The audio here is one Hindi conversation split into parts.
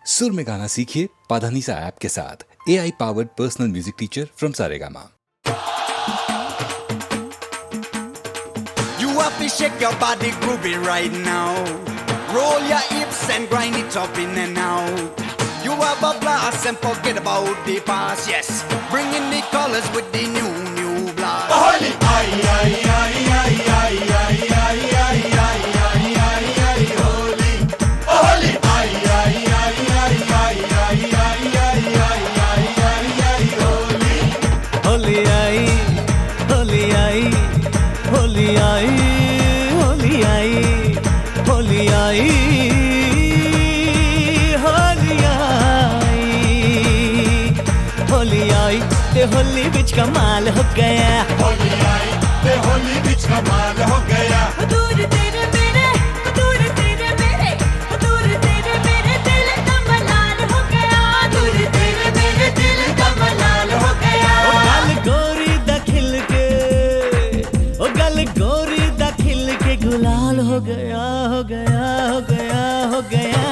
सुर में गाना सीखिए पाधानीसा ऐप के साथ। AI powered personal music teacher from Saregama. You have to shake your body groovy right now. Roll your hips and grind it up in and out. You have a blast and forget about the past. Yes, bring in the colors with the new blast. Holy, ay, ay, ay, ay, ay, ay, ay, ay, ay, ay, ay, ay, holy, holy, ay, ay, ay, ay, ay, ay, ay, ay, ay, ay, ay, ay, holy, Holi आई, होली आई, होली आई, होली आई, होली आई, होली आई, होली आई ते होली बिच कमाल हो गया। होली आई, ते होली बिच कमाल हो गया। दूर तेरे मेरे, दूर तेरे मेरे, दूर तेरे मेरे दिल का मलाल हो गया। दूर तेरे मेरे दिल का मलाल हो गया। ओ गल गोरी दा खिल के, ओ गल गोरी दा खिल के गुलाल हो गया, हो गया, हो गया, हो गया।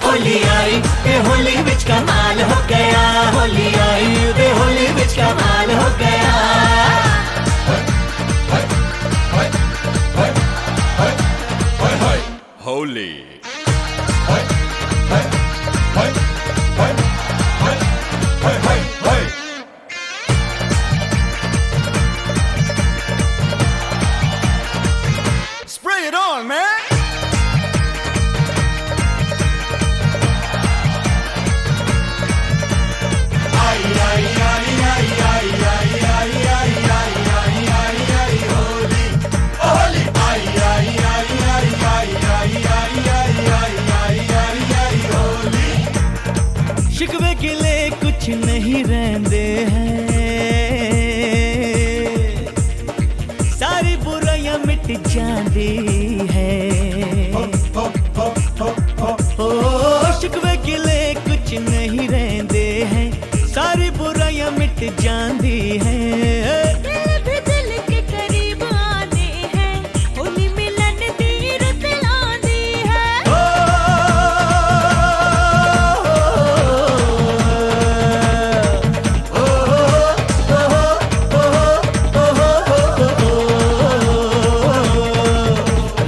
होली आई ते होली बिच कमाल हो गया। होली आई ते होली बिच कमाल हो गया। Holy. Spray it on, man. Ay, ay, ay, ay, ay, ay, ay, ay, ay, ay, ay, ay, holy, holy, ay, ay, ay, ay, ay, ay, ay, ay, ay, ay, ay, ay, holy. शिकवे गिले कुछ नहीं रहते हैं, सारी बुराइयां मिट जाती है। ओ शिकवे गिले कुछ नहीं रहते हैं, सारी बुराइयां मिट जाती हैं। दिल भी दिल के करीब आने हैं, होली मिलन दी रुत लांदी है।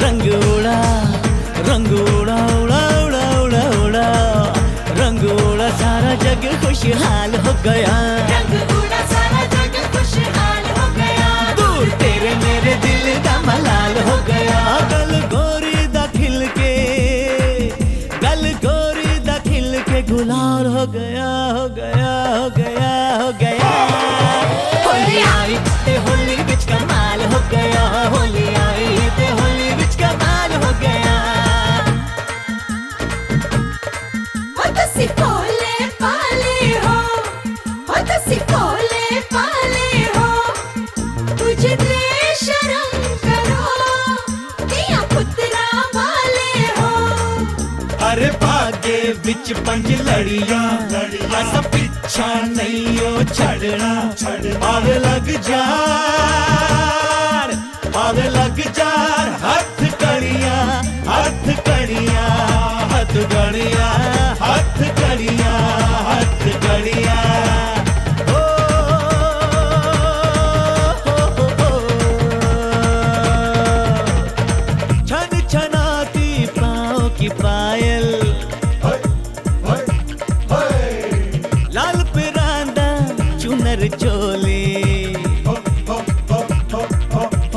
रंग उड़ा, रंग उड़ा, उड़ा, उड़ा, उड़ा, उड़ा, रंग उड़ा, सारा जग खुशहाल हो गया। रंग उड़ा सारा जग खुशहाल हो गया। दूर तेरे मेरे दिल का मलाल हो गया। गल गोरी दा खिल के, गल गोरी दा खिल के गुलाल हो गया, हो गया, हो गया, हो गया। होली आई ते होली बिच कमाल हो गया। होली आई ते होली बिच कमाल हो गया। हो तुसी भोले पाले हो, हो तुसी भोले पाले हो, तुझे ते शर्म करो, दिया पुत्रा वाले हो। अरे भागे बिच पंज लड़ियां, अस पिछा नहीं ओ छड़ना। भाग लग जार, भाग लग जार, हाथ कड़ियां, हाथ कड़ियां, हाथ कड़ियां, हाथ कड़ियां, हाथ कड़ियां। ओ, छन छनाती पाँव की पायल, लाल पिरांदा चुनर चोली। ओ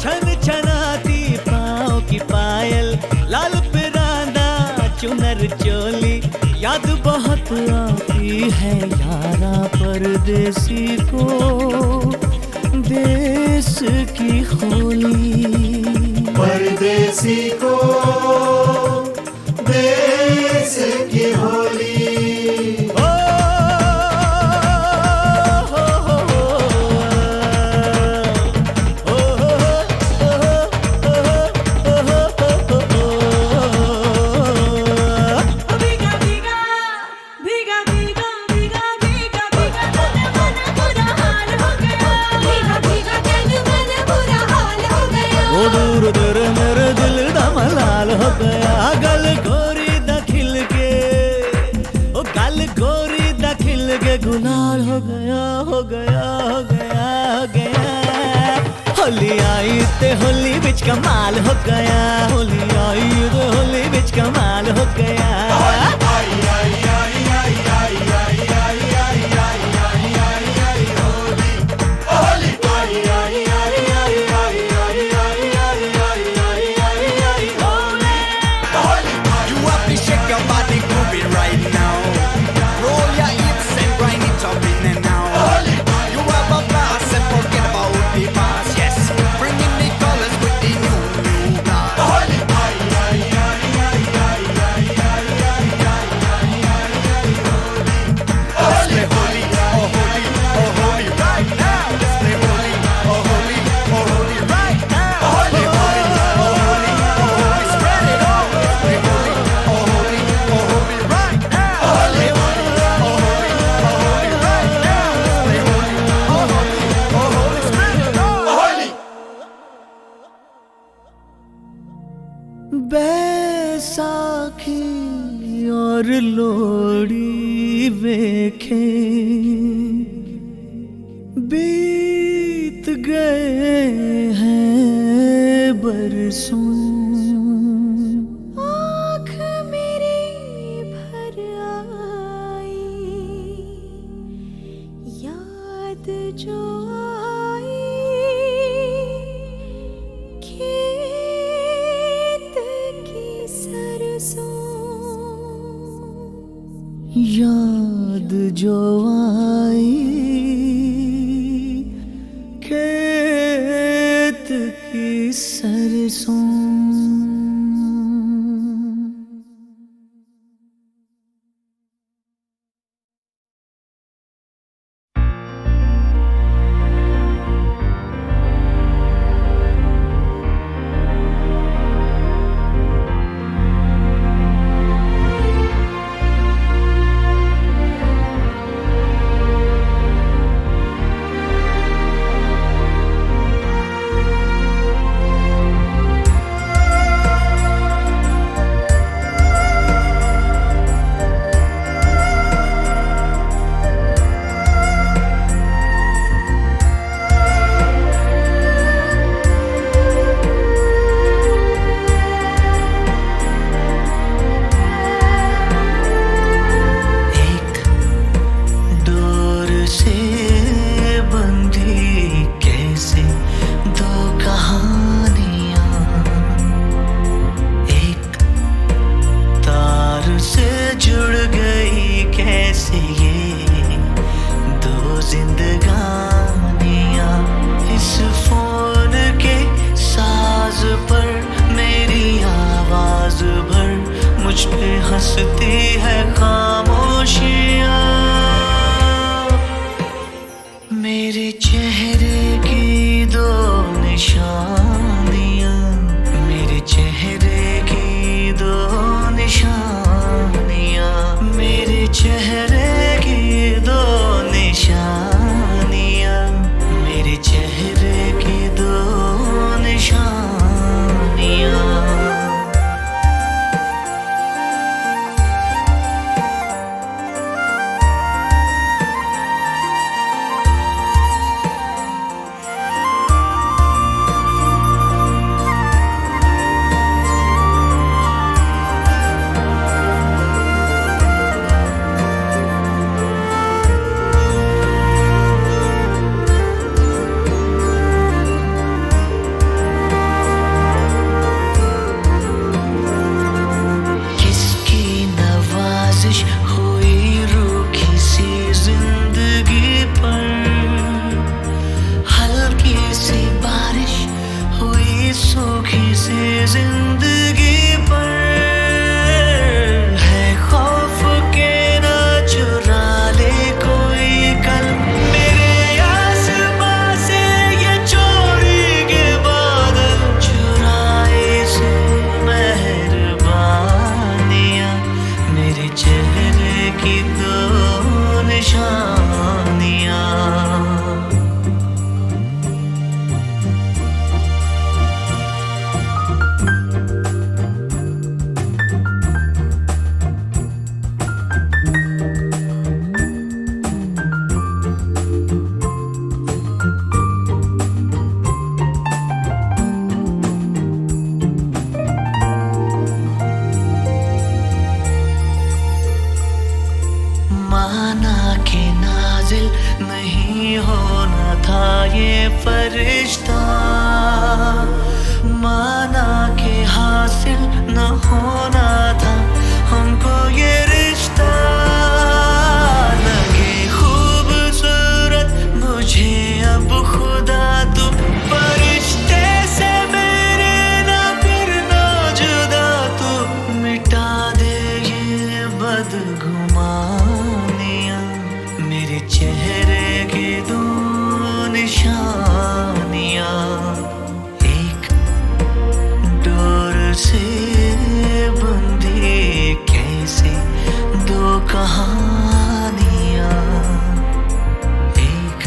छन छनाती पाँव की पायल, लाल पिरांदा चुनर चोली। याद बहुत आती है यारा परदेसी को, देश की होली। परदेसी को देश की होली। भीगा भीगा भीगा भीगा भीगा भीगा भीगा तन मन बुरा हाल हो गया। भीगा भीगा तन मन बुरा हाल हो गया। ओ दूर दूर मेरे दिल दा मलाल हो गया। गल गोरी दा खिल के, लगे गुलाल हो गया हो गया हो गया हो गया। होली आई ते होली बिच कमाल हो गया, होली आई ते होली बिच कमाल हो गया। You have to shake your body grooving right now. Roll your hips and grind it up in and out. You have a blast and forget about the past. Yes, bring in the colors with the new blast. Let's play holy, oh holy, oh holy right now. Let's play holy, oh holy, oh holy right now. Let's play holy, oh holy, oh holy, spread it all. Let's play holy, oh holy, oh holy right now. Let's play holy, oh holy, oh holy right now. Let's play holy, oh holy, oh holy, spread it all. Holy. Baisakhi और लोड़ी वेखे बीत गए हैं बरसों। आँख मेरी भर आई, याद जो आई, खेत की सरसों। याद जो आई खेत की सरसों। हंसती है खामोशियाँ मेरे चेहरे की दो निशानियाँ, मेरे चेहरे की दो निशानियाँ, मेरे चेहरे की दो निशानियाँ, मेरे चेहरे की दो निशानियाँ। जिंदगी पर है खौफ के ना चुरा ले कोई कल मेरे आसमां से ये चोरी के बादल चुराए से मेहरबानियाँ मेरे चेहरे की दो निशानियाँ। नहीं होना था ये फरिश्ता, माना के हासिल न होना था हमको ये रिश्ता। लगे खूबसूरत मुझे अब खुदा तू, फरिश्ते से मेरे ना करना जुदा तू, मिटा दे ये बदगुमानियां मेरे चेहरे की दो निशानियां, एक डोर से बंधी कैसे दो कहानियां, एक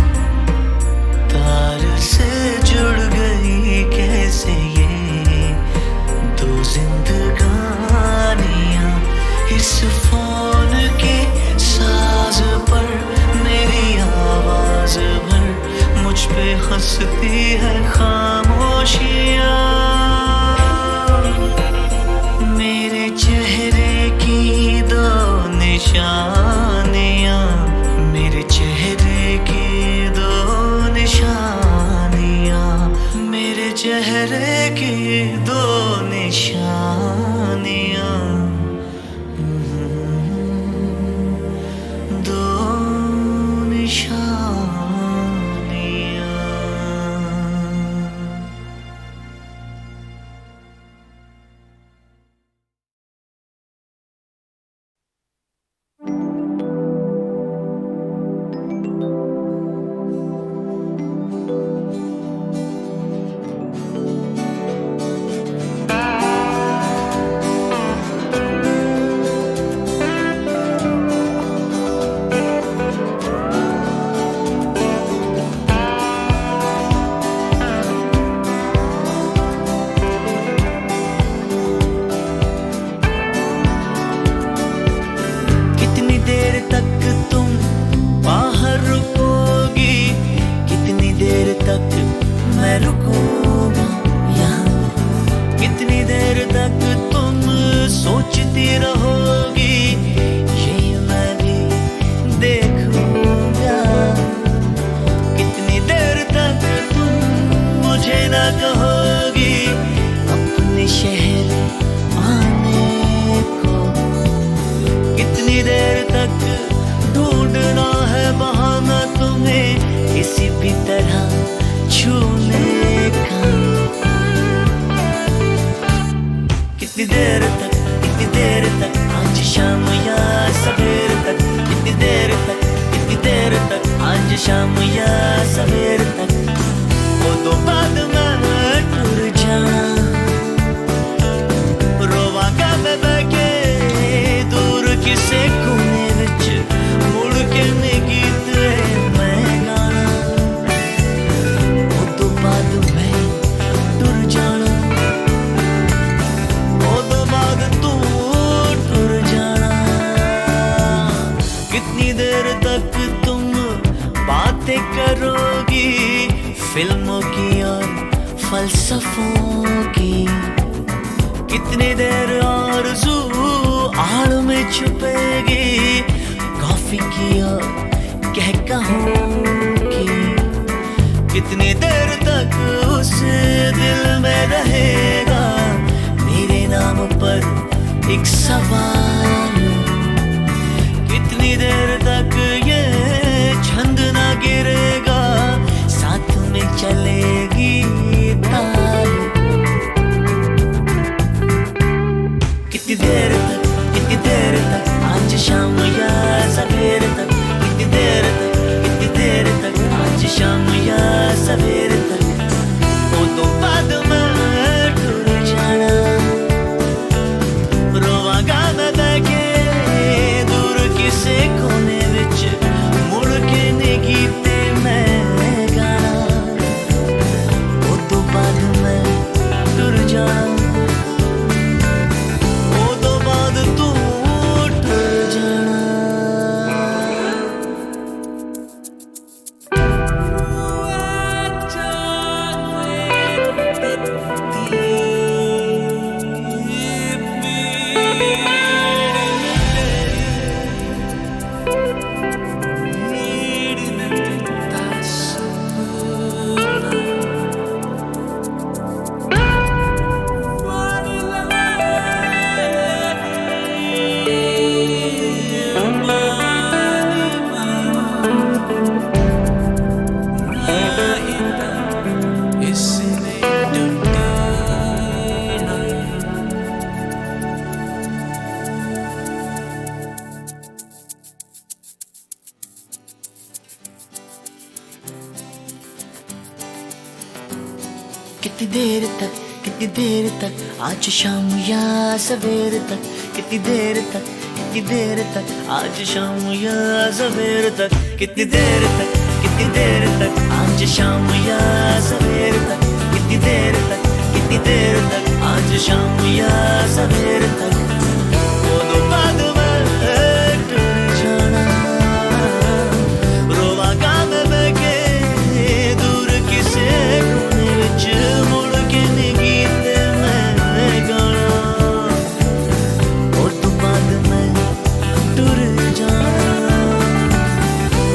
तार से जुड़ गई कैसे ये दो जिंदगानियां। इस फोन के साज पर मेरी आवाज भर, मुझ पे हंसती है खामोशियां, मेरे चेहरे की दो निशानियां, मेरे चेहरे की दो निशानियां, मेरे चेहरे की दो निशानियां, दो निशानियां। कितनी देर तक तुम बाहर रुकोगी, कितनी देर तक मैं रुकूंगा यहाँ, कितनी देर तक तुम सोचती रहोगी ये मैं भी देखूंगा, कितनी देर तक तुम मुझे ना कहोगी अपने शहर आने को, कितनी देर तक ढूंढना है बहाना तुम्हें किसी भी तरह छूने का, कितनी देर तक आज शाम या सवेर तक, कितनी देर तक आज शाम या सवेर तक, वो तो बाद में टूट जाना, रोवांगा मैं बैठे दूर किसे कोने विच, मुड़ के नहीं गीत मैं गाना, वो तो बाद में टूट जाना, वो तो बाद तू टूट जाना। कितनी देर तक तुम बातें करोगी फिल्मों की और फलसफों की, कितनी देर आरज़ू आड़ में छुपेगी कॉफी की और कहकहों की, कितनी देर तक उस दिल में रहेगा मेरे नाम पर एक सवाल, कितनी देर तक ये छंद ना गिरेगा साथ में चलेगी ताल, कितनी देर तक आज शाम या सवेर तक, कितनी देर तक आज शाम या सवेर तक, वो तो बाद में टूट जाना, रोवांगा मैं बैठे दूर किसे कोने विच, मुड़ के नहीं गीते मैं गाना, वो तो बाद में टूट जाना, वो तो बाद तू टूट जाना। कितनी देर तक आज शाम या सवेर तक, कितनी देर तक आज शाम या सवेर तक, कितनी देर तक आज शाम या सवेर तक, कितनी देर तक आज शाम या सवेर तक। वो तो बाद में टूट जाना, रोवा गान लगे दूर किसे कोने विच मुड़ के नी गीत मैं गाना। वो तो बाद में टूट जाना,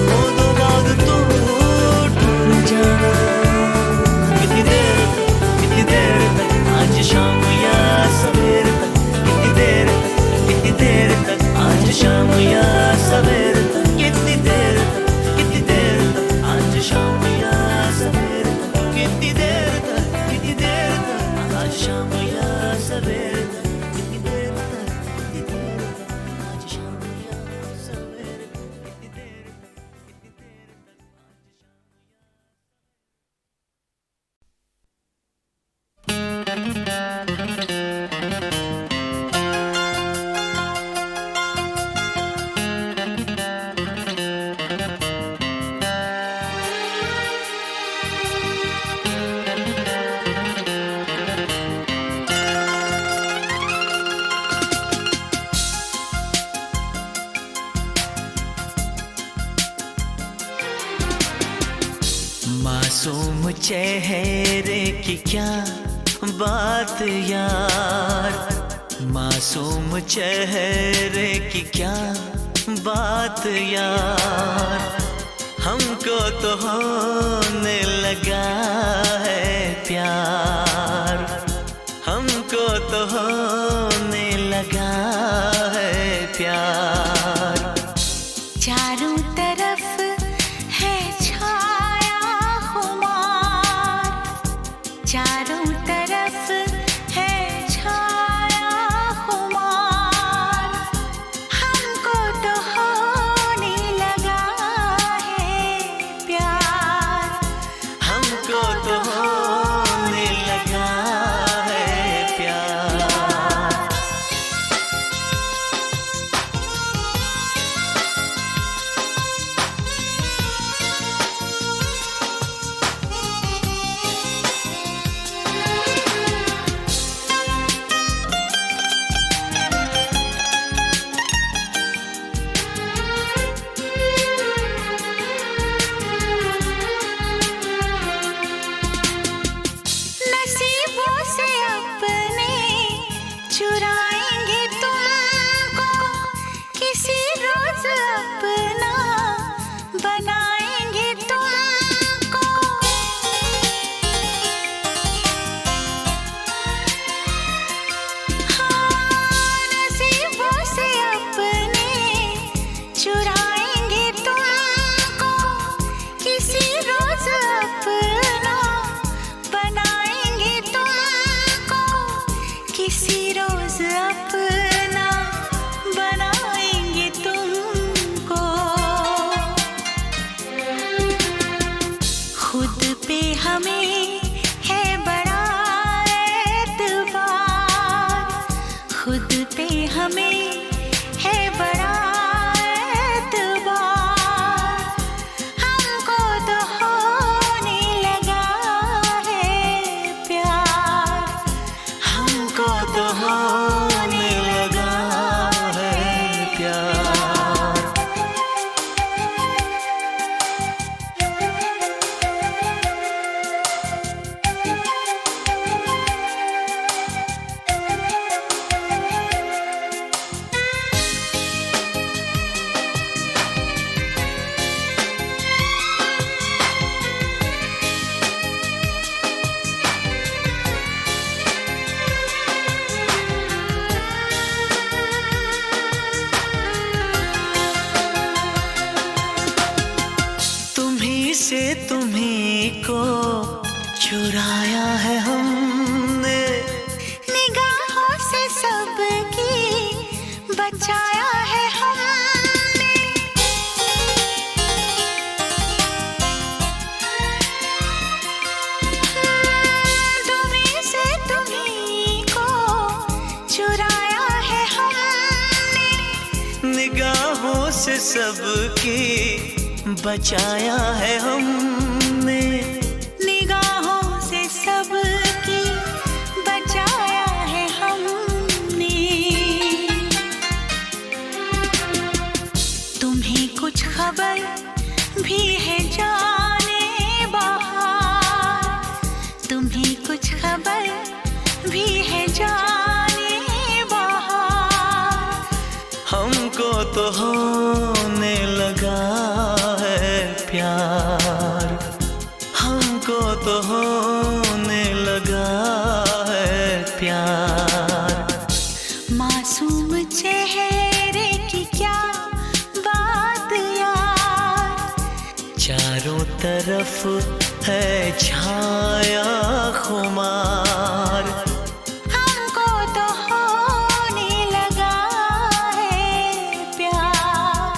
वो तो बाद तू टूट जाना। कितनी देर तक आज शाम या सवेर तक, कितनी देर तक आज शाम या सवेर तक, कितनी देर तक आज शाम या सवेर तक, कितनी देर तक आज शाम या सवेर तक, कितनी देर तक आज शाम या सवेर तक, कितनी देर तक। मासूम चेहरे की क्या बात यार, मासूम चेहरे की क्या बात यार। हमको तो होने लगा है प्यार, हमको तो होने लगा है प्यार। चारों तरफ है छाया खुमार, चारों तरफ है छाया खुमार। हमको तो होने लगा है प्यार, हमको तो होने लगा है प्यार। नसीबों से अपने चुराएंगे तुमको, किसी रोज अपना बनाएंगे तुमको। हाँ, नसीबों से अपने चुराएंगे तुमको, किसी रोज अपना बनाएंगे तुमको, किसी रोज अपना बनाएंगे तुमको। खुद पे हमें है बड़ा एतबार, खुद पे हमें है बड़ा एतबार। हमको तो होने लगा है प्यार, हमको तो होने लगा है प्यार। तुम्ही से तुम्ही को चुराया है हमने, निगाहों से सबकी बचाया है हमने। से सबकी बचाया है हमने, निगाहों से सबकी बचाया है हमने। तुम्हें कुछ खबर भी है जाने बाहर, तुम्हें कुछ खबर भी है जाने बाहर। हमको तो होने लगा है प्यार, हमको तो होने लगा है प्यार। मासूम चेहरे की क्या बात यार, चारों तरफ है छाया खुमार। हमको तो होने लगा है प्यार,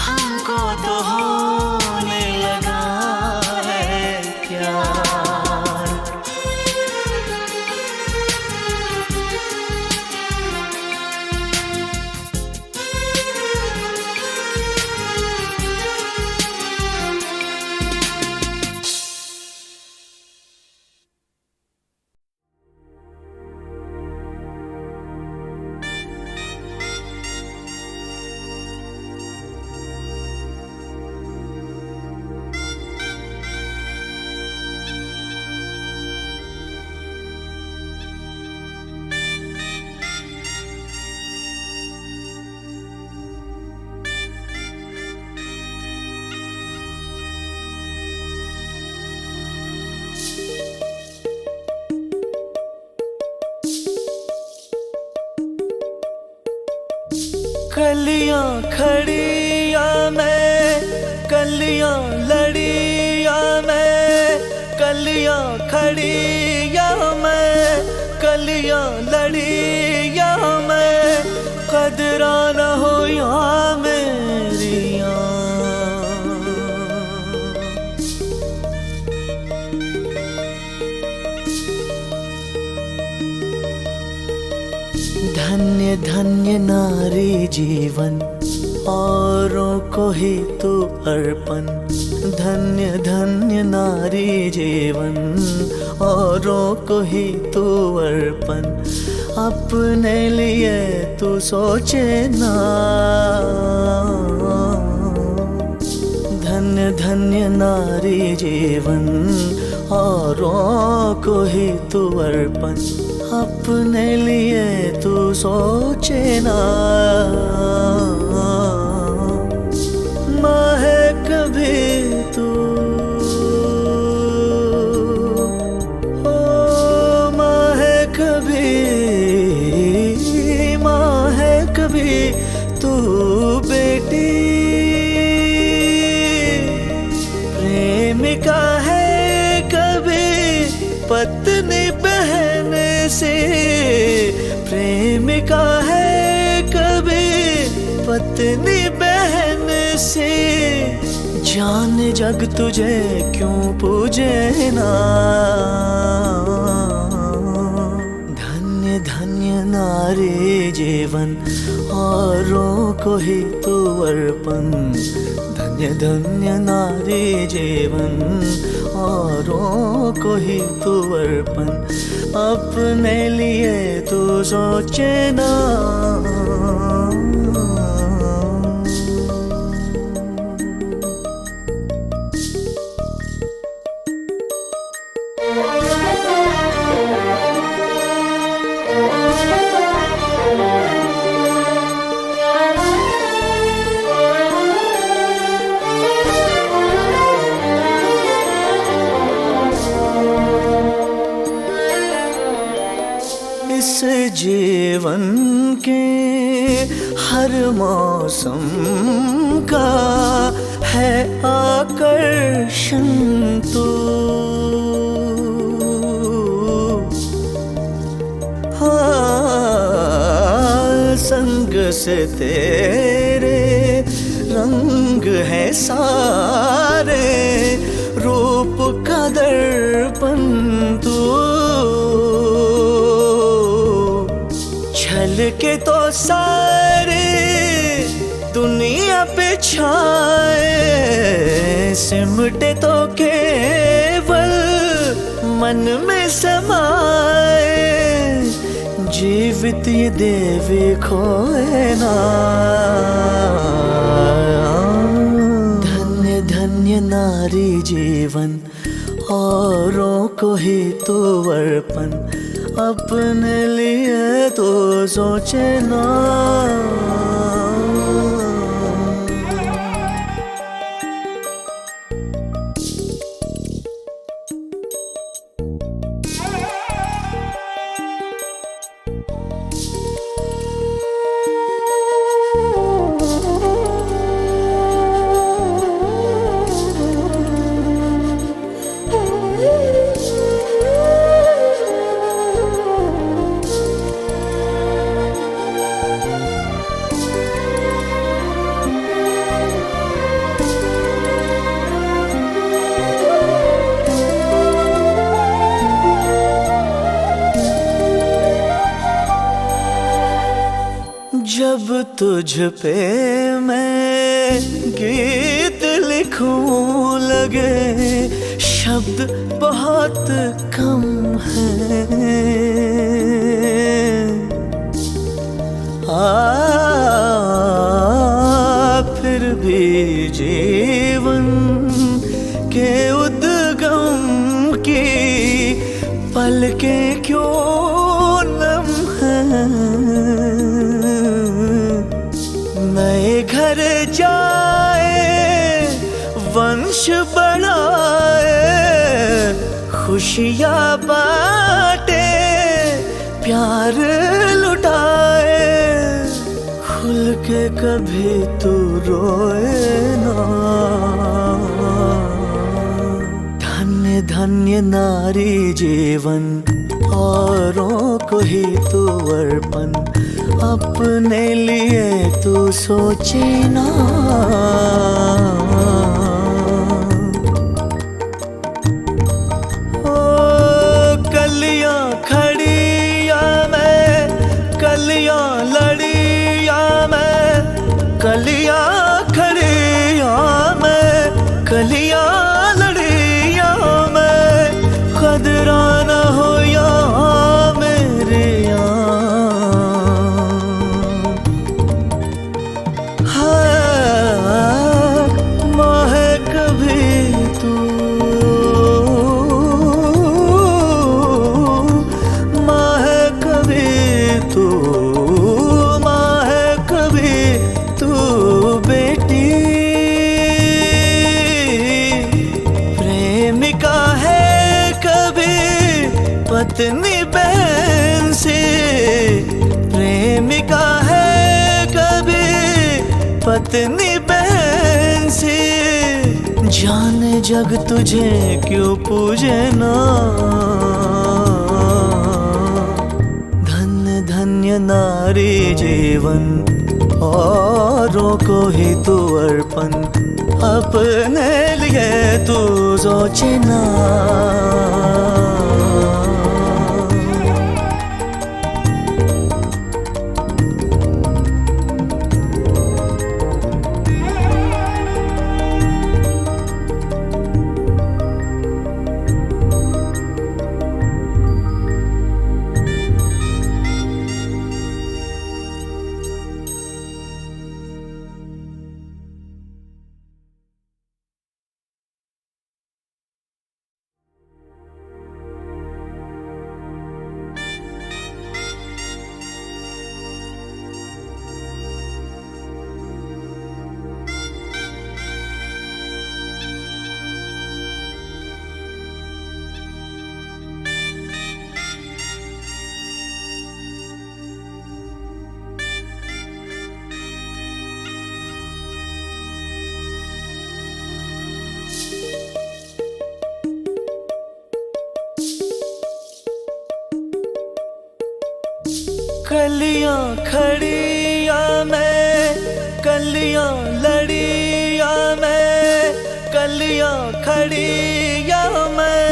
हमको तो होने लगा है प्यार। कलियां खड़ी या मैं, कलियां लड़ी या मैं, कलियां खड़ी या मैं, कलियां लड़ी या मैं, कदरा न हो या मेरियां। धन्य धन्य नारी जीवन, औरों को ही तू अर्पण। धन्य धन्य नारी जीवन, औरों को ही तू अर्पण। अपने लिए तू सोचे ना। धन्य धन्य नारी जीवन, औरों को ही तू अर्पण। अपने लिए तू सोचे ना। माँ है कभी तू, ओ माँ है कभी, माँ है कभी तू बेटी। प्रेमिका है कभी पत्नी बहन से, प्रेमिका है कभी पत्नी बहन से। जान जग तुझे क्यों पूजे ना। धन्य धन्य नारी जीवन, औरों को ही तू अर्पण। धन्य धन्य नारी जीवन, औरों को ही तू अर्पण। अपने लिए तू सोचे ना। इस जीवन के हर मौसम का है आकर्षण तू। हाँ, संग से तेरे रंग है सारे, रूप का दर्पण तू। छल के तो सारे दुनिया दुनिया पे छाए, सिमटे तो केवल मन में समाए, जीवित ये देवी खोए ना। धन्य धन्य नारी जीवन, औरों को ही तो अर्पण, अपने लिए तो सोचे ना। जब तुझ पे मैं गीत लिखूं लगे, शब्द बहुत कम हैं। फिर भी जीवन के उद्गम की पलकें क्यों नम हैं। नए घर जाए, वंश बढ़ाए, खुशियाँ बांटे, प्यार लुटाए, खुल के कभी तू रोए ना। धन्य धन्य नारी जीवन, औरों को ही तू अर्पण, अपने लिए तू सोचे ना। ओ कलियां खड़ी या मैं, कलियां लड़ी या मैं, कलियां खड़ी या मैं, कलियां लड़ी या मैं, कदरा न हो या मेरे पत्नी बहन से, प्रेमिका है कभी पत्नी बहन से, जाने जग तुझे क्यों पूजे ना। धन्य धन्य नारी जीवन, औरों को ही तू अर्पण, अपने लिए तू सोचे ना। कलियां खड़ी या मैं, कलियां लड़ी या मैं, कलियां खड़ी या मैं,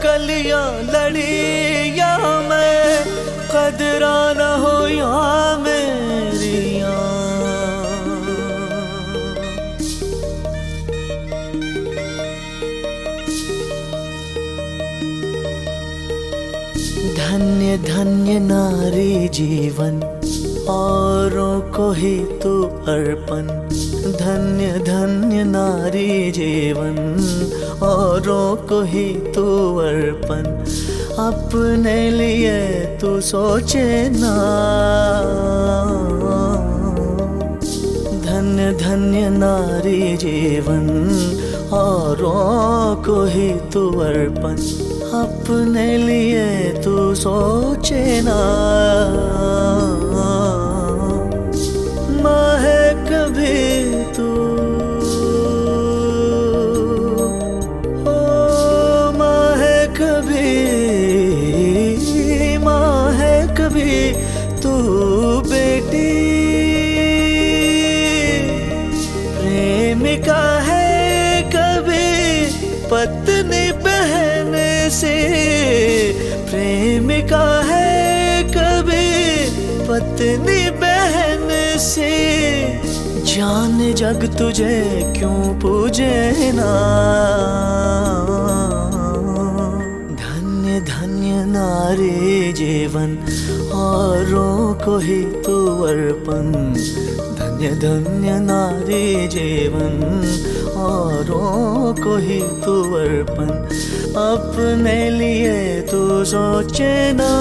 कलियां लड़ी या मैं, कदरा न हो या मेरी धन्य धन्य नारी जीवन, औरों को ही तू अर्पण। धन्य धन्य नारी जीवन, औरों को ही तू अर्पण। अपने लिए तू सोचे ना। धन्य धन्य नारी जीवन, औरों को ही तू अर्पण। अपने लिए तू सोचे ना। माँ है कभी तू, ओ माँ है कभी, माँ है कभी तू बेटी। प्रेमिका है कभी पत्नी बहन से। प्रेमिका है कभी पत्नी बहन से। जाने जग तुझे क्यों पूजे ना। धन्य धन्य नारी जीवन, औरों को ही तू अर्पण। धन्य धन्य नारी जीवन, औरों को ही तू अर्पण। अपने लिए तू सोचे ना।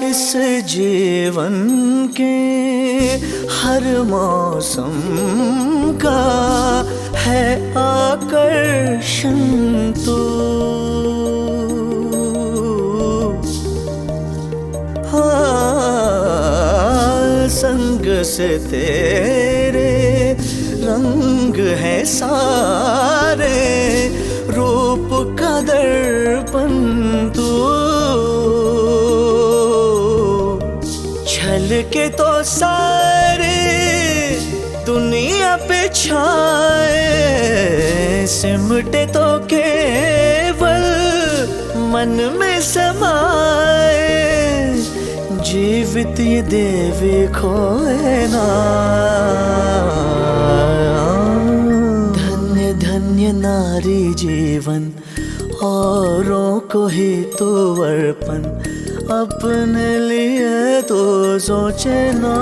इस जीवन के हर मौसम का है आकर्षण तू। हाँ, संग से तेरे रंग है सारे, रूप का दर्पण तू। छल के तो सारे दुनिया पे छाए, सिमटे तो केवल मन में समाए। जीवित ये देवी खोए ना। धन्य धन्य नारी जीवन, औरों को ही तू अर्पण। अपने लिए तो सोचे ना।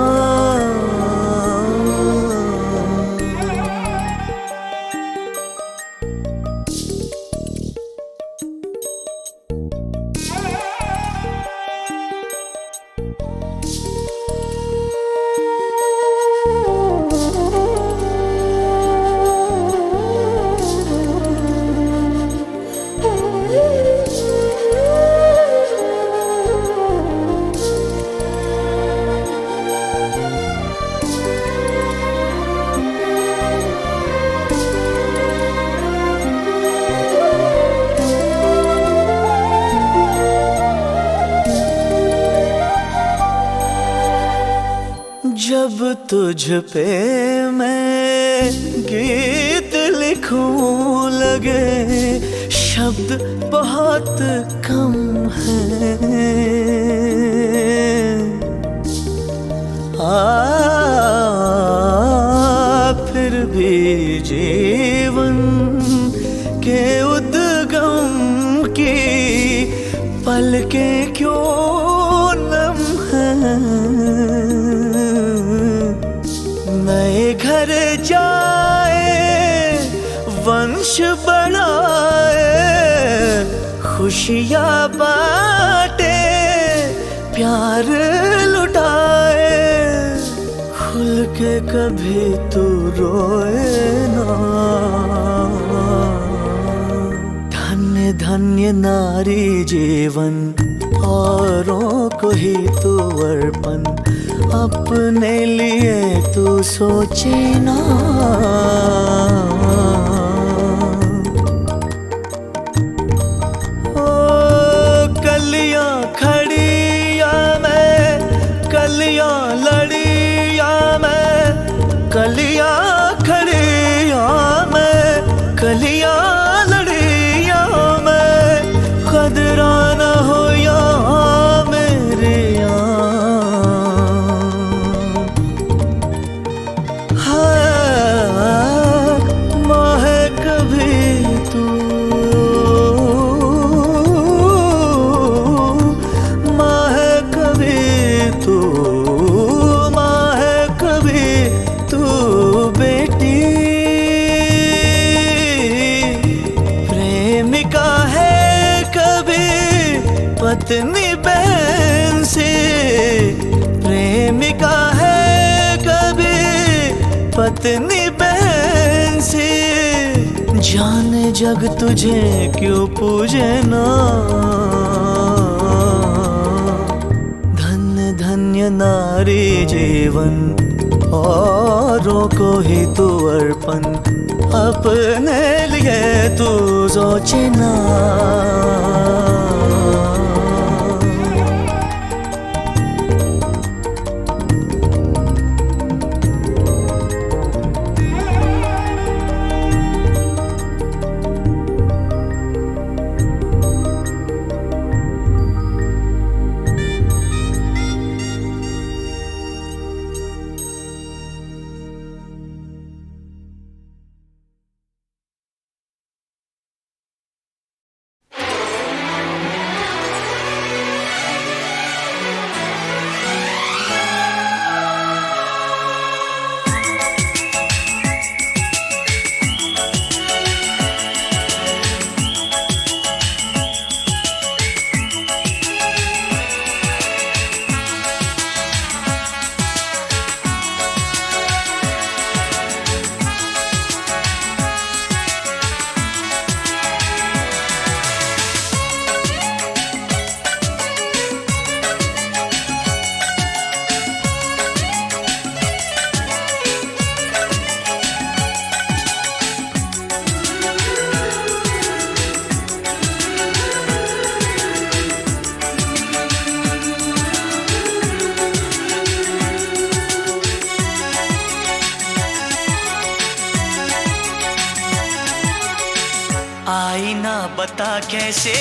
जब तुझ पे मैं गीत लिखूं लगे शब्द बहुत कम हैं। फिर भी जीवन के उद्गम की पलकें क्यों नम हैं। नए घर जाए वंश बढ़ाए, खुशियाँ बांटे प्यार लुटाए। खुल के कभी तू रोए ना। धन्य धन्य नारी जीवन, औरों को ही तू अर्पण। अपने लिए तू सोचे ना। ओ कलियां खड़ी या मैं कलियां पत्नी बहन से प्रेमिका है कभी पत्नी बहन से। जाने जग तुझे क्यों पूजे ना, धन्य धन्य नारी जीवन औरों को ही तू अर्पण, अपने लिए तू सोचे ना। आईना बता कैसे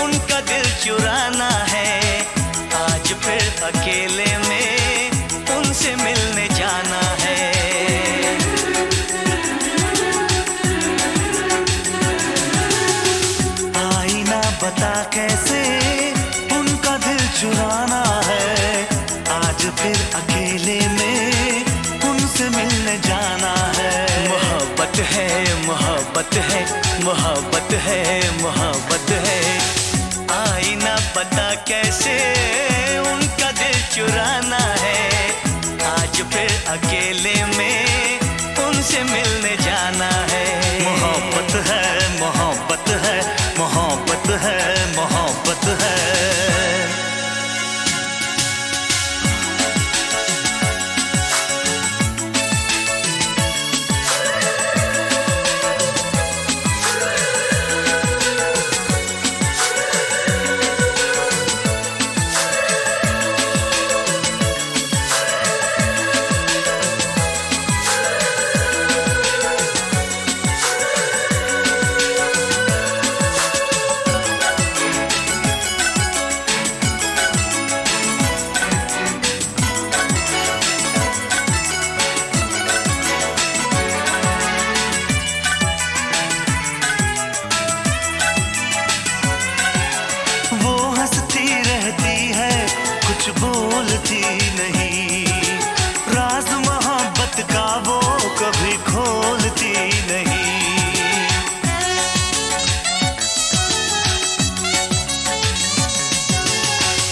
उनका दिल चुराना है, आज फिर अकेले में उनसे मिलने जाना है। आईना बता कैसे उनका दिल चुराना है, आज फिर अकेले में उनसे मिलने जाना है। मोहब्बत है मोहब्बत है मोहब्बत है मोहब्बत है, आईना पता कैसे उनका दिल चुराना है, आज फिर अकेले में उनसे मिलने जाना है। मोहब्बत है मोहब्बत है मोहब्बत है मोहब्बत है। बोलती नहीं, राज मोहब्बत का वो कभी खोलती नहीं।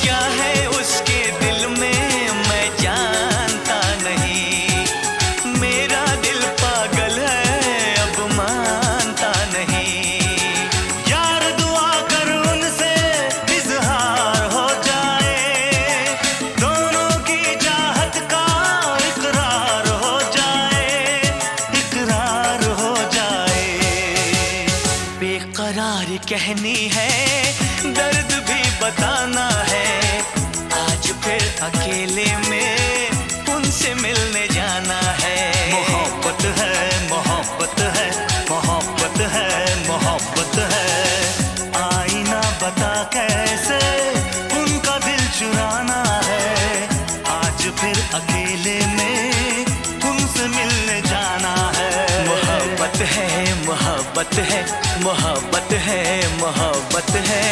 क्या है उसके दिल में मैं जानता नहीं, मेरा दिल पागल है अब मानता नहीं। यार दुआ कर उनसे इज़हार हो जाए, दोनों की चाहत का इकरार हो जाए, इकरार हो जाए। बेकरार कहनी है, दर्द भी बताना है, आज फिर अकेले में उनसे मिलने जाना है। मोहब्बत है मोहब्बत है मोहब्बत है मोहब्बत है, आईना बता कैसे उनका दिल चुराना है, आज फिर अकेले में उनसे मिलने जाना है। मोहब्बत है मोहब्बत है मोहब्बत है मोहब्बत है।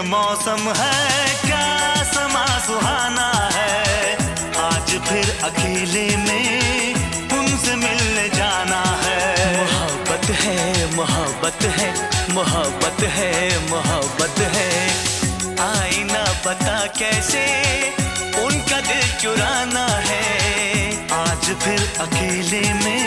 मौसम है, क्या समा सुहाना है। आज फिर अकेले में उनसे मिलने जाना है। मोहब्बत है, मोहब्बत है, मोहब्बत है, मोहब्बत है। आईना पता कैसे उनका दिल चुराना है। आज फिर अकेले में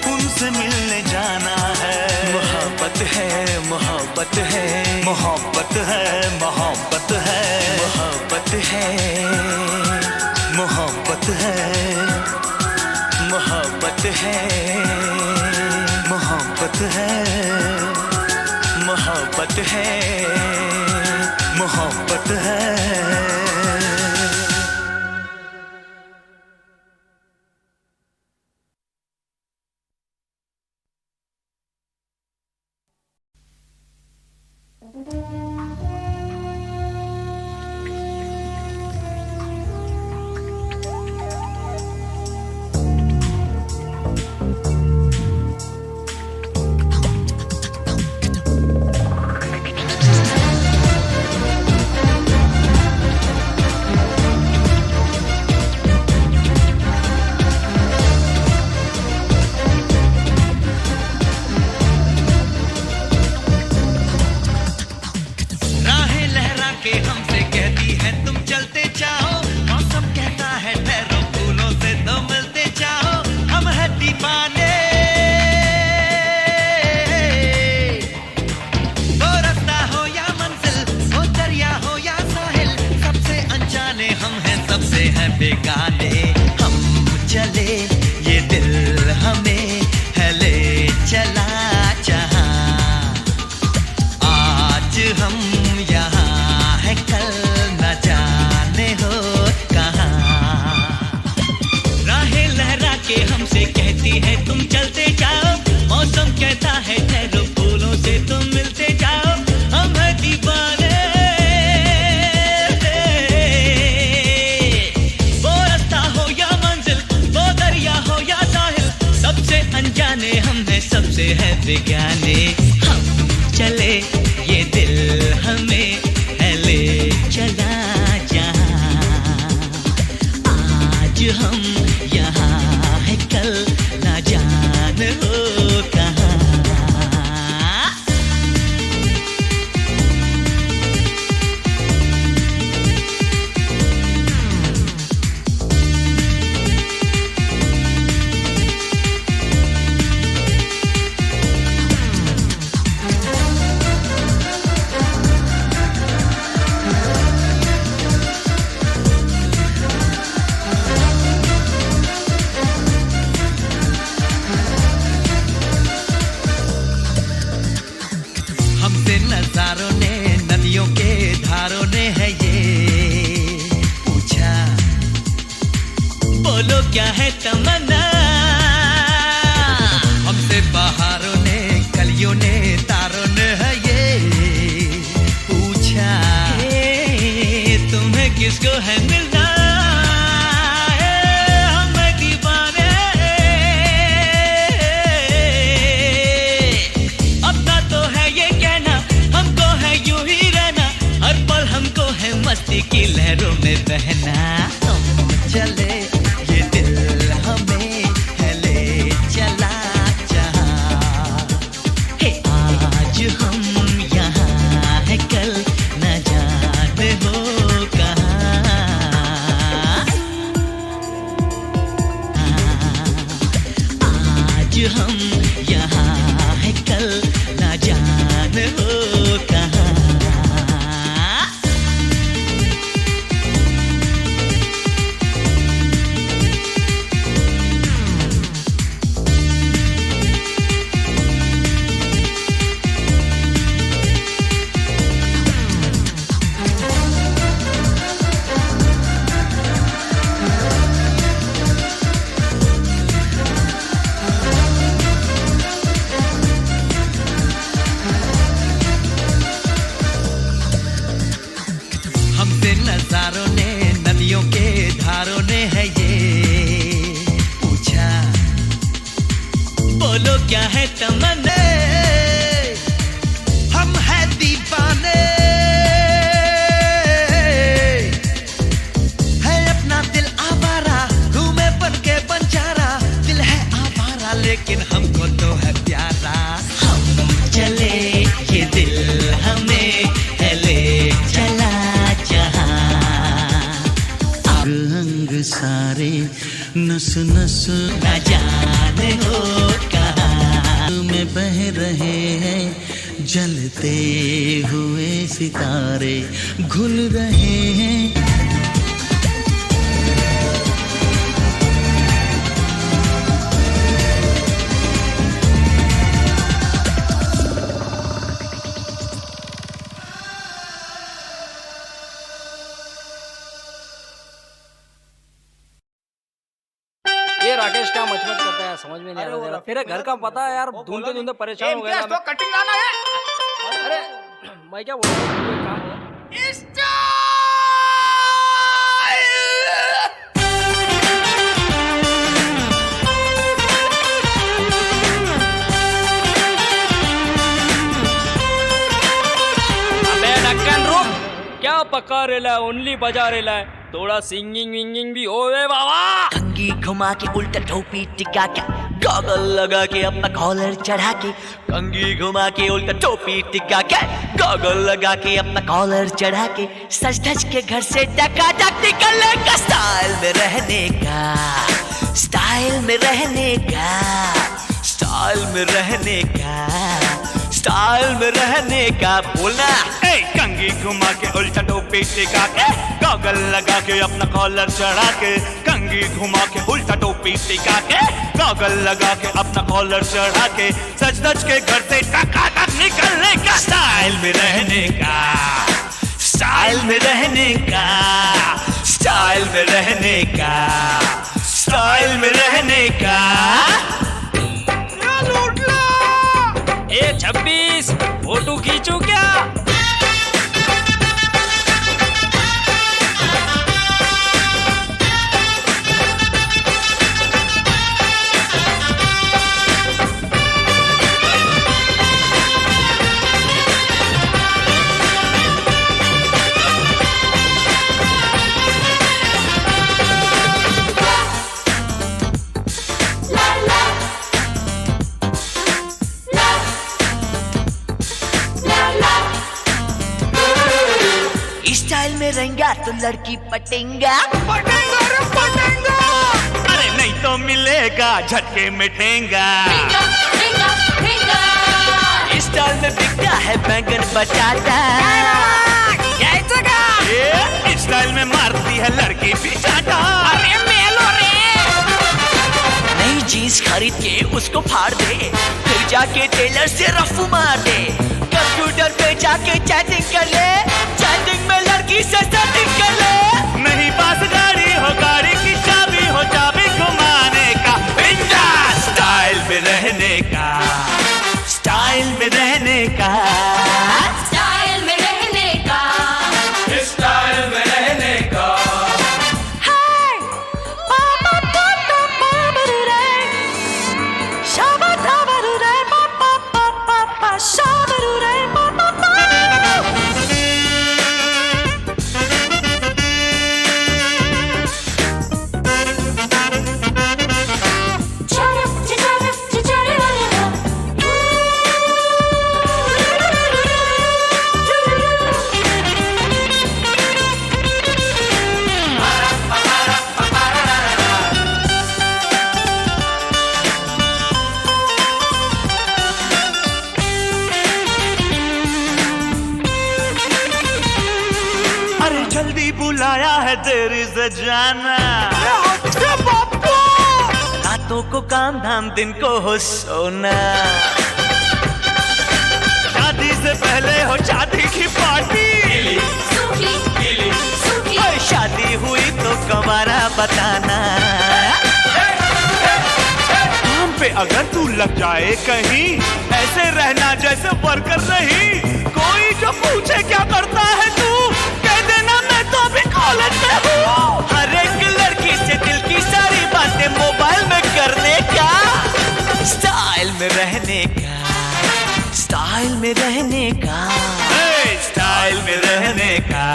उनसे मिलने जाना है। मोहब्बत है, मोहब्बत है, मोहब्बत है, मोहब्बत है, मोहब्बत है, मोहब्बत है, मोहब्बत है, मोहब्बत है, मोहब्बत है, मोहब्बत है। बेगाने हम चले, ये दिल हमें है ले चला जहां। आज हम यहाँ है, कल न जाने हो कहाँ। राहें लहरा के हमसे कहती है तुम चलते जाओ। मौसम कहता है ठहरो, फूलों से तुम मिलते जाओ। हम है दीवाने, अनजाने हमने सबसे है बेगाने। हम चले, ये दिल हमें है ले चला जहां। आज हम यहाँ है, कल ना जान हो कहाँ। नजारों ने, नदियों के धारों ने है ये पूछा, बोलो क्या है तमन्ना। हमसे बहारों ने, कलियों ने, तारों ने है ये पूछा, तुम्हें किसको है मिलना। मस्ती की लहरों में बहना। हम चले, ये दिल हमें है ले चला जहां। हे आज हम यहाँ है, कल न जाने हो कहाँ। आज हम यहाँ है, कल न जाने हो कहाँ। नजारों ने, नदियों के धारों ने है ये पूछा, बोलो क्या है तमन्ना। हम है दीवाने, सारे नस नस न जाने हो कहाँ में बह रहे हैं जलते हुए सितारे घुल रहे हैं। ये राकेश क्या मचमच करता है यार, समझ में नहीं आ रहा। तेरे घर का पता है यार, ढूंढते ढूंढते परेशान हो गया तो कटिंग लाना है। अरे मैं क्या बोल रहा हूँ, ये काम है। अबे ढक्कन रुक, क्या पका रेला है, ओनली बजा रेला है, थोड़ा सिंगिंग विंगिंग भी होवे बाबा। कंघी घुमा के उल्टा टोपी टिका के गॉगल लगा के अपना कॉलर चढ़ा के कंघी घुमा के उल्टा टोपी टिका के गॉगल लगा के अपना कॉलर चढ़ा के सज धज के घर से टकाटक निकलने का स्टाइल में रहने का, स्टाइल में रहने का, स्टाइल में रहने का, स्टाइल में रहने का बोलना। कंघी घुमा के उल्टा टोपी टिका के गॉगल लगा के अपना कॉलर चढ़ा के कंघी घुमा के उल्टा टोपी टिका के गॉगल लगा के अपना कॉलर चढ़ा के सज धज के घर से टकाटक निकलने का स्टाइल में रहने का, स्टाइल में रहने का, स्टाइल में रहने का, स्टाइल में रहने का। ए 26 फोटो खींचू क्या? स्टाइल में रहेगा तो लड़की पटेंगा, पटेंगा रे पटेंगा, अरे नहीं तो मिलेगा झटके में ठेंगा। स्टाइल में बिकता है बैंगन बटाटा, ये स्टाइल में मारती है लड़की पिचाटा। अरे मेलो रे, नई जीन्स खरीद के उसको फाड़ दे, फिर जाके टेलर से रफू मार दे, कंप्यूटर पे जाके चैटिंग कर ले, चैटिंग में लड़की से सेटिंग कर ले। नहीं पास गाड़ी हो, गाड़ी की चाबी हो, चाबी घुमाने का इंजा। स्टाइल में रहने का, स्टाइल में रहने का, स्टाइल में रहने का, स्टाइल में रहने का। अरे जल्दी बुलाया है देरी से जाना, रातों को काम धाम दिन को हो सोना, शादी से पहले हो शादी की पार्टी, और शादी हुई तो कमाना बताना। काम पे अगर तू लग जाए कहीं, ऐसे रहना जैसे वर्कर नहीं। कोई जो पूछे क्या करता है तू, कह देना मैं तो अभी कॉलेज में हूँ। हर एक लड़की से दिल की सारी बातें मोबाइल में करने का, स्टाइल में रहने का, स्टाइल में रहने का, स्टाइल में रहने का,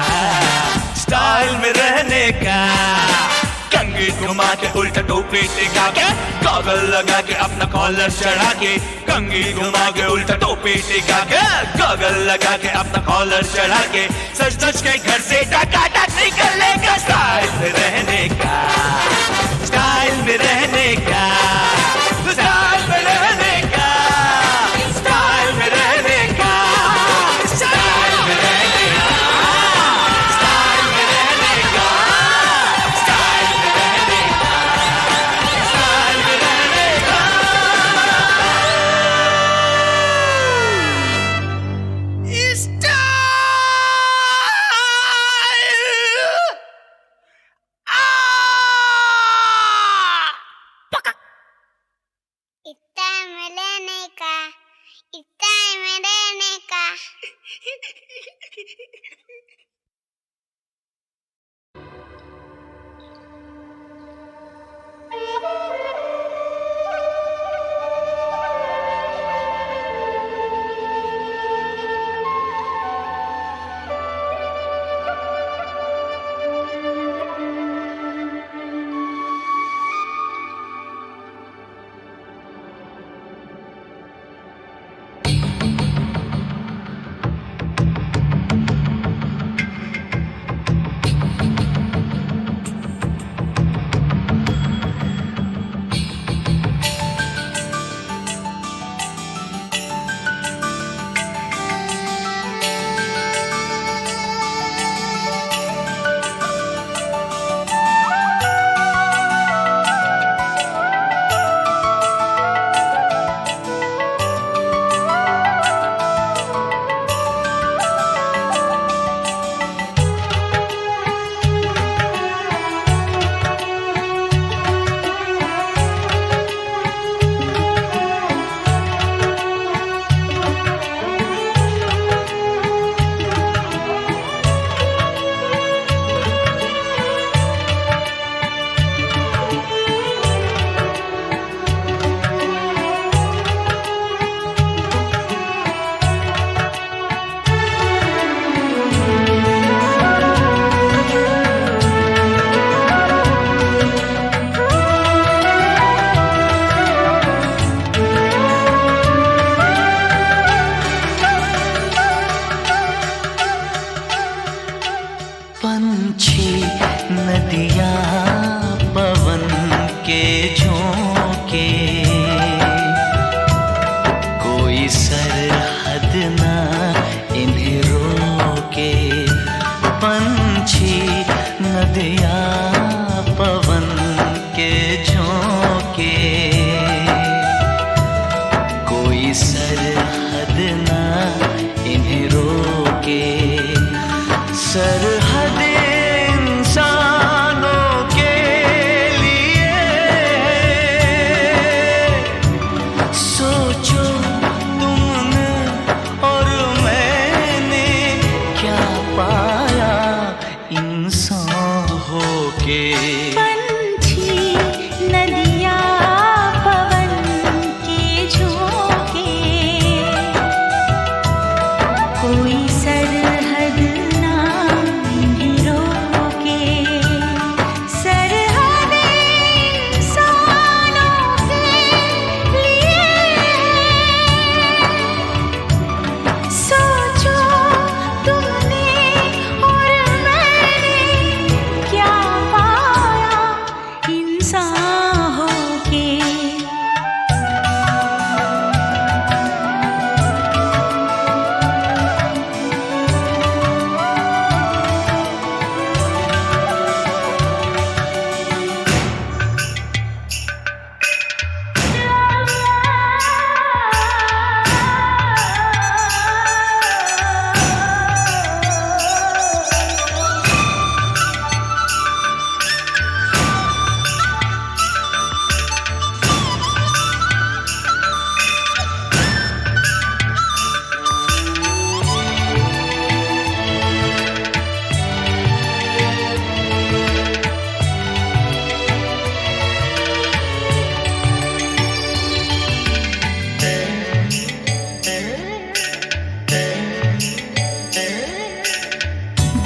स्टाइल में रहने का। कंघी घुमा के उल्टा टोपी टिका के गॉगल लगा के अपना कॉलर चढ़ा के कंघी घुमा के उल्टा टोपी टिका के गॉगल लगा के अपना कॉलर चढ़ा के सच सच के घर से टकाटक निकलने का स्टाइल में रहने का। पंछी नदियाँ पवन के झोंके, कोई सरहद ना इन्हें रोके। पंछी नदियाँ पवन के झोंके, कोई सरहद ना इन्हें रोके। सरहद इंसानों के लिए, सोचो तुमने और मैंने क्या पाया इंसान होके। पंछी नदियाँ पवन के झोंके, कोई सरहद ना इन्हें रोके। सरहद इंसानों के लिए, सोचो तुमने और मैंने क्या पाया इंसान होके।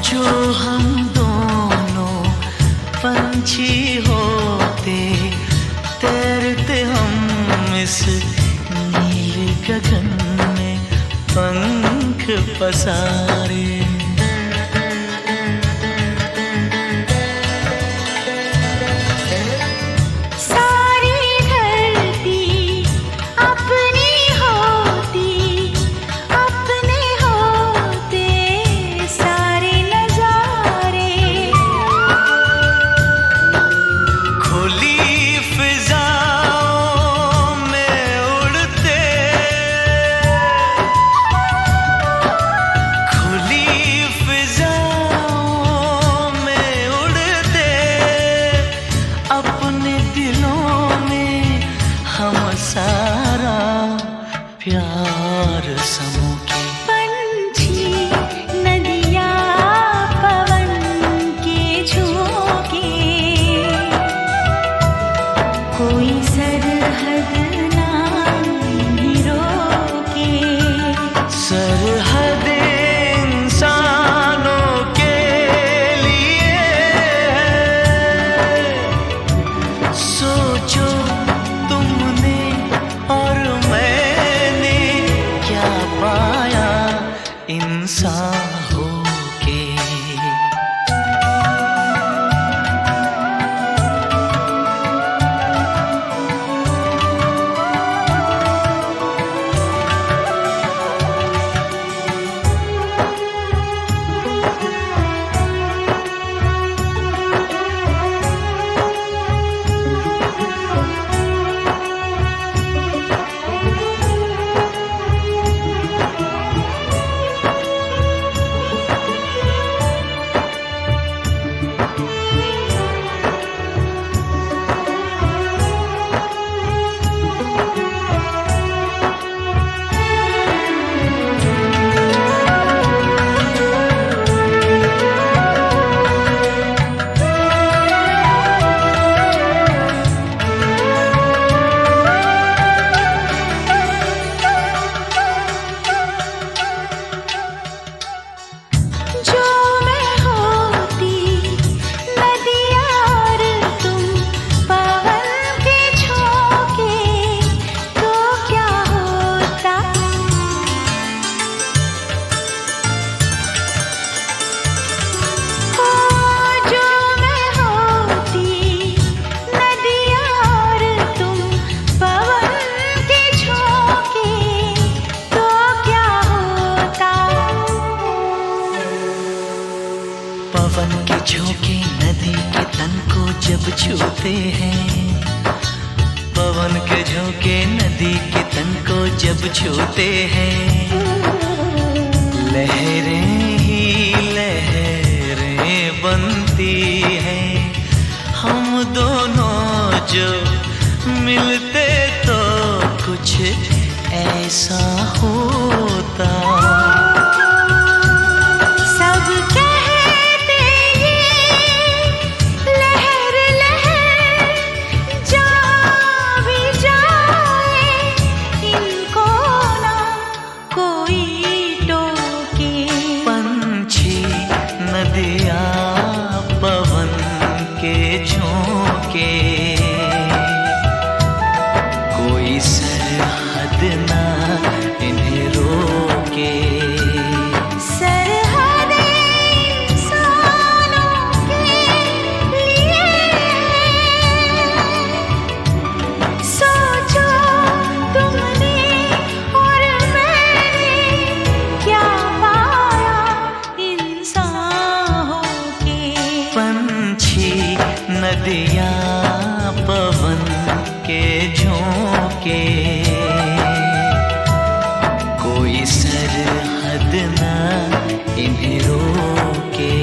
जो हम दोनों पंछी होते, तैरते हम इस नीले गगन में पंख पसारे। सारी धरती अपनी होती, अपने होते सारे नजारे। खुली फिजाओं में उड़ते, खुली जब छूते हैं, पवन के झोंके नदी के तन को जब छूते हैं, लहरें ही लहरें बनती हैं। हम दोनों जो मिलते तो कुछ ऐसा होता। सब कहते ये लहर लहर जा भी जाए, इनको ना कोई टोके। पंछी नदियाँ पवन के झोंके, कोई सरहद ना इन्हें रोके। सरहदें इंसानों के लिए सोचो तुमने और मैंने क्या पाया इंसान होके। पंछी नदियाँ पवन के झोंके, कोई सरहद ना इन्हें रोके।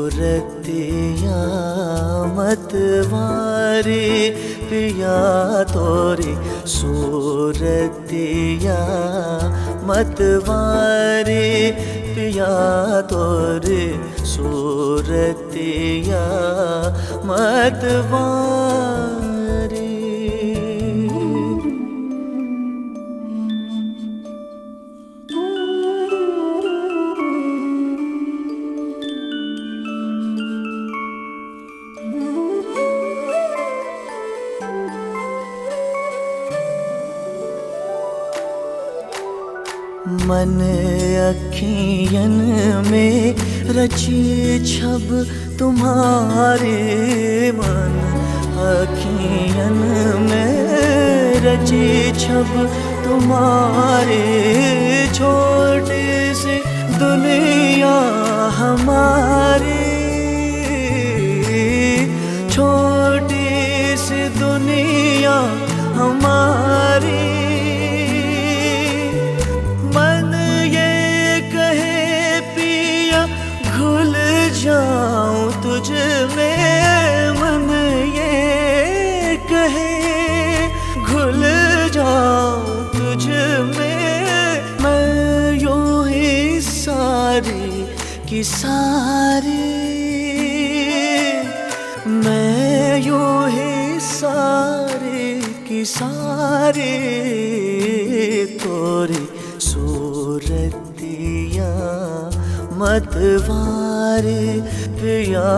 सूरतिया मतवारे पिया तोरे, सूरतिया मतवारे पिया तोरे, सूरतिया मतवारे। मन अखियन में रची छब तुम्हारे, मन अखियन में रची छब तुम्हारे। छोटी सी दुनिया हमारी, छोटी सी दुनिया हमारी। जाऊं तुझ में, मन ये कहे घुल जाऊं तुझ में। मैं यूं ही सारी की सारी, मैं यूं ही सारी की सारी तोरी सूरतिया मतवारे पिया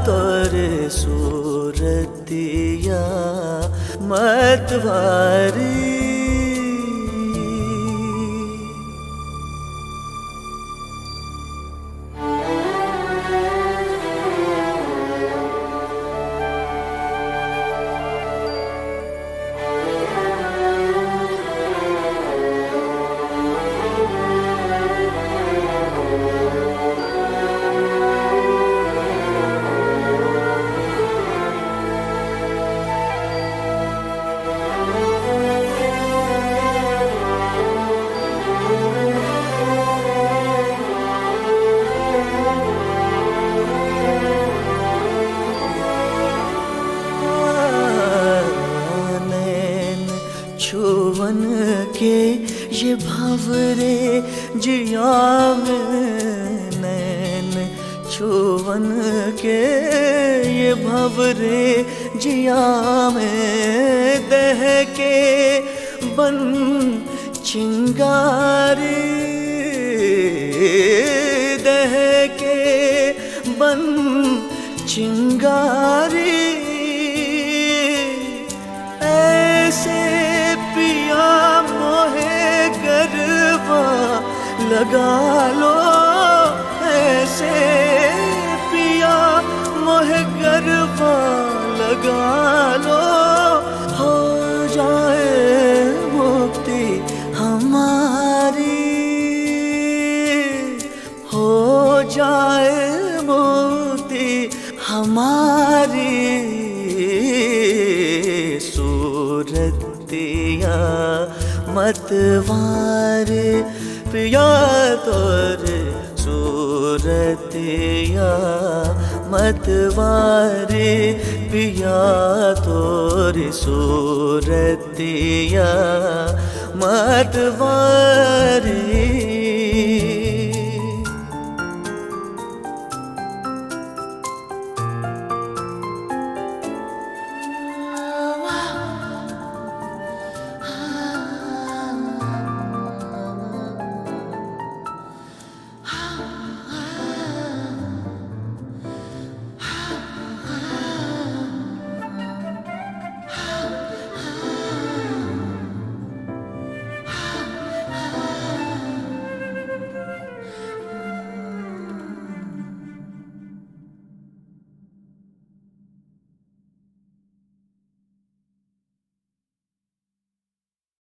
तोरे, सूरतिया मतवारे। छुवन के ये भंवरे जिया में नैन छुवन के ये भंवरे जिया में दह के बन चिंगारी दह के बन चिंगारी ऐसे पिया मोहे गरबा लगा लो ऐसे पिया मोहे गरबा लगा लो हो जाए मुक्ति हमारी हो जाए मुक्ति हमारी सूरतिया मतवार पिया तोरे सूरतिया मतवार पिया तोरे सूरतिया मतवारी